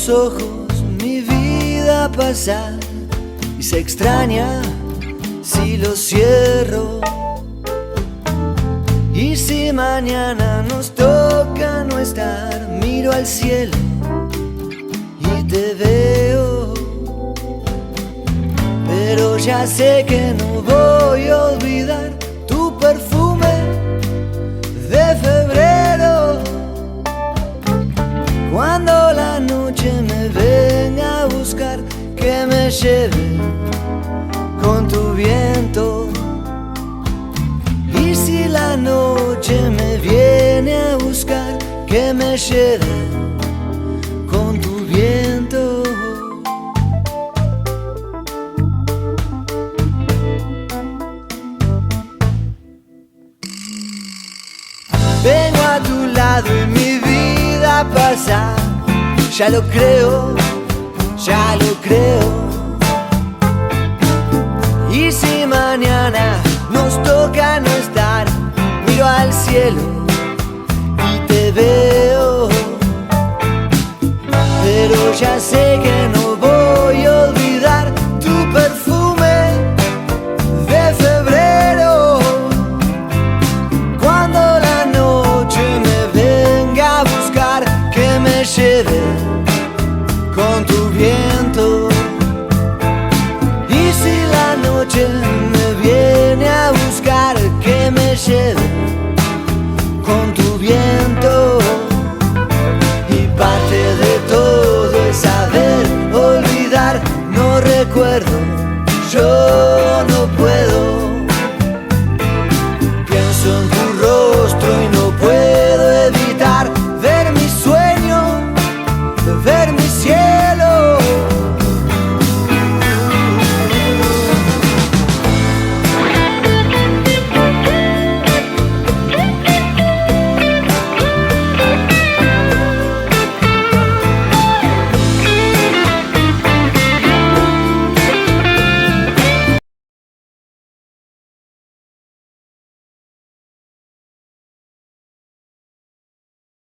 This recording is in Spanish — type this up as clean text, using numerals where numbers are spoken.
tus ojos mi vida pasa y se extraña si los cierro. Y si mañana nos toca no estar, miro al cielo y te veo. Pero ya sé que no voy a olvidar tu perfume de febrero. Cuando la noche me venga a buscar, que me lleve con tu viento. Y si la noche me viene a buscar, que me lleve con tu viento. Vengo a tu lado y mi vida pasa, ya lo creo, ya lo creo. Y si mañana nos toca no estar, miro al cielo y te veo. Pero ya sé que no voy a olvidar tu perfume de febrero. Cuando la noche me venga a buscar, que me lleve con tu viento. Y si la noche me viene a buscar, que me lleve con tu viento. Y parte de todo es saber olvidar, no recuerdo yo.